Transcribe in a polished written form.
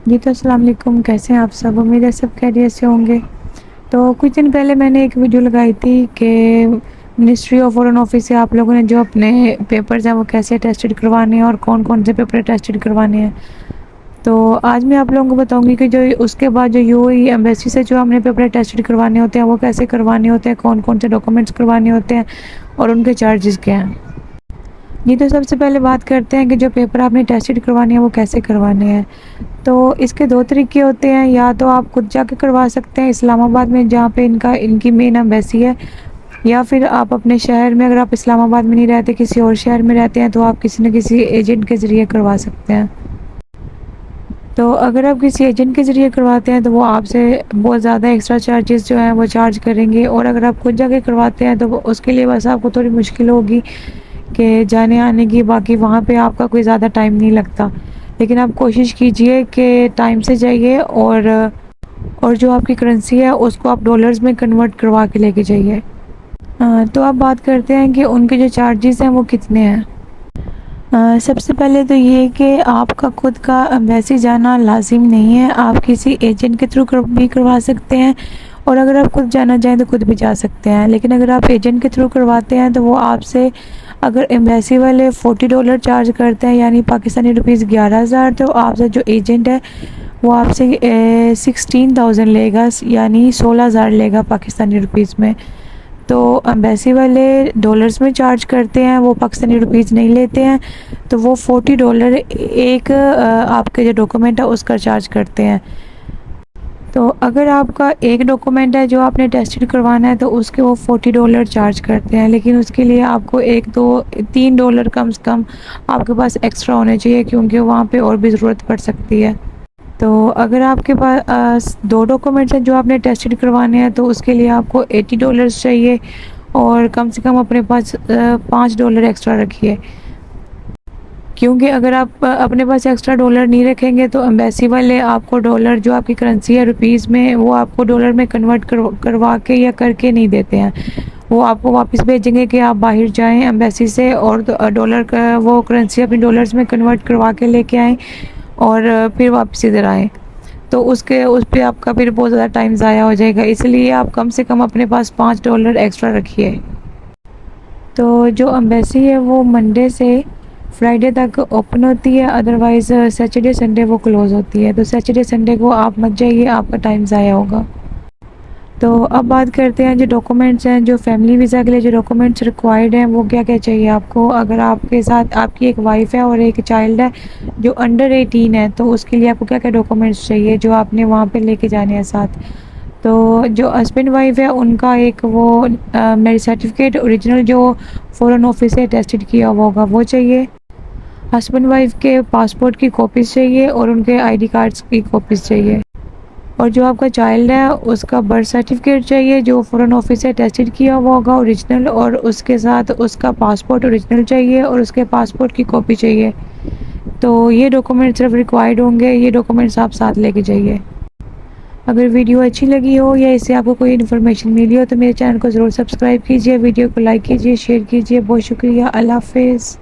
جی تو السلام علیکم، کیسے ہیں آپ سب؟ امید ہے سب خیریت سے ہوں گے۔ تو کچھ دن پہلے میں نے ایک ویڈیو لگائی تھی کہ منسٹری آف فورن آفس سے آپ لوگوں نے جو اپنے پیپرز ہیں وہ کیسے ٹیسٹڈ کروانے ہیں اور کون کون سے پیپر ٹیسٹڈ کروانے ہیں۔ تو آج میں آپ لوگوں کو بتاؤں گی کہ جو اس کے بعد جو یو اے ای ایمبیسی سے جو ہم نے پیپر ٹیسٹڈ کروانے ہوتے ہیں وہ کیسے کروانے ہوتے ہیں، کون کون سے ڈاکومنٹس کروانے ہوتے ہیں اور ان کے چارجز کیا ہیں۔ جی تو سب سے پہلے بات کرتے ہیں کہ جو پیپر آپ نے ٹیسٹڈ کروانے ہیں وہ کیسے کروانے ہیں۔ تو اس کے دو طریقے ہوتے ہیں، یا تو آپ خود جا کے کروا سکتے ہیں اسلام آباد میں جہاں پہ ان کی مین ایمبیسی ہے، یا پھر آپ اپنے شہر میں، اگر آپ اسلام آباد میں نہیں رہتے کسی اور شہر میں رہتے ہیں تو آپ کسی نہ کسی ایجنٹ کے ذریعے کروا سکتے ہیں۔ تو اگر آپ کسی ایجنٹ کے ذریعے کرواتے ہیں تو وہ آپ سے بہت زیادہ ایکسٹرا چارجز جو ہیں وہ چارج کریں گے، اور اگر آپ خود جا کے کرواتے ہیں تو اس کے لیے بس آپ کو تھوڑی مشکل ہوگی کہ جانے آنے کی، باقی وہاں پہ آپ کا کوئی زیادہ ٹائم نہیں لگتا۔ لیکن آپ کوشش کیجئے کہ ٹائم سے جائیے، اور جو آپ کی کرنسی ہے اس کو آپ ڈالرز میں کنورٹ کروا کے لے کے جائیے۔ تو آپ بات کرتے ہیں کہ ان کے جو چارجز ہیں وہ کتنے ہیں۔ سب سے پہلے تو یہ کہ آپ کا خود کا ایمبیسی جانا لازم نہیں ہے، آپ کسی ایجنٹ کے تھرو بھی کروا سکتے ہیں، اور اگر آپ خود جانا چاہیں تو خود بھی جا سکتے ہیں۔ لیکن اگر آپ ایجنٹ کے تھرو کرواتے ہیں تو وہ آپ سے، اگر ایمبیسی والے $40 چارج کرتے ہیں یعنی پاکستانی روپیز 11,000، تو آپ سے جو ایجنٹ ہے وہ آپ سے 16,000 لے گا، یعنی 16,000 لے گا پاکستانی روپیز میں۔ تو ایمبیسی والے ڈالرز میں چارج کرتے ہیں، وہ پاکستانی روپیز نہیں لیتے ہیں، تو وہ $40 ایک آپ کے جو ڈاکومنٹ ہے اس کا چارج کرتے ہیں۔ تو اگر آپ کا ایک ڈاکومنٹ ہے جو آپ نے ٹیسٹڈ کروانا ہے تو اس کے وہ $40 چارج کرتے ہیں، لیکن اس کے لیے آپ کو $3 کم سے کم آپ کے پاس ایکسٹرا ہونے چاہیے، کیونکہ وہاں پہ اور بھی ضرورت پڑ سکتی ہے۔ تو اگر آپ کے پاس دو ڈاکومنٹس ہیں جو آپ نے ٹیسٹڈ کروانے ہیں تو اس کے لیے آپ کو $80 چاہیے، اور کم سے کم اپنے پاس $5 ایکسٹرا رکھیے، کیونکہ اگر آپ اپنے پاس ایکسٹرا ڈالر نہیں رکھیں گے تو ایمبیسی والے آپ کو ڈالر، جو آپ کی کرنسی ہے روپیز میں، وہ آپ کو ڈالر میں کنورٹ کروا کے یا کر کے نہیں دیتے ہیں۔ وہ آپ کو واپس بھیجیں گے کہ آپ باہر جائیں ایمبیسی سے اور ڈالر کا وہ کرنسی اپنی ڈالرز میں کنورٹ کروا کے لے کے آئیں، اور پھر واپس ادھر آئیں، تو اس پہ آپ کا پھر بہت زیادہ ٹائم ضائع ہو جائے گا۔ اس لیے آپ کم سے کم اپنے پاس $5 ایکسٹرا رکھیے۔ تو جو ایمبیسی ہے وہ منڈے سے فرائیڈے تک اوپن ہوتی ہے، ادروائز سیٹرڈے سنڈے وہ کلوز ہوتی ہے، تو سیٹرڈے سنڈے کو آپ مت جائیے، آپ کا ٹائم ضائع ہوگا۔ تو اب بات کرتے ہیں جو ڈاکومنٹس ہیں، جو فیملی ویزا کے لیے جو ڈاکومنٹس ریکوائرڈ ہیں وہ کیا کیا چاہیے آپ کو۔ اگر آپ کے ساتھ آپ کی ایک وائف ہے اور ایک چائلڈ ہے جو انڈر 18 ہے، تو اس کے لیے آپ کو کیا کیا ڈاکومنٹس چاہیے جو آپ نے وہاں پہ لے کے جانے ہیں ساتھ۔ تو جو ہسبینڈ وائف ہے ان کا ایک وہ میرج سرٹیفکیٹ اوریجنل جو فورن آفس سے ٹیسٹڈ کیا ہوا ہوگا وہ چاہیے، ہسبینڈ وائف کے پاسپورٹ کی کاپیز چاہیے، اور ان کے ID کارڈز کی کاپیز چاہیے، اور جو آپ کا چائلڈ ہے اس کا برتھ سرٹیفکیٹ چاہیے جو فورن آفس سے ٹیسٹڈ کیا ہوا ہوگا اوریجنل، اور اس کے ساتھ اس کا پاسپورٹ اوریجنل چاہیے اور اس کے پاسپورٹ کی کاپی چاہیے۔ تو یہ ڈاکومنٹ صرف ریکوائرڈ ہوں گے، یہ ڈاکومنٹس آپ ساتھ لے کے جائیے۔ اگر ویڈیو اچھی لگی ہو یا اس سے آپ کو کوئی انفارمیشن ملی ہو تو میرے چینل کو ضرور سبسکرائب کیجیے، ویڈیو کو لائک کیجیے، شیئر کیجیے۔ بہت شکریہ، اللہ حافظ۔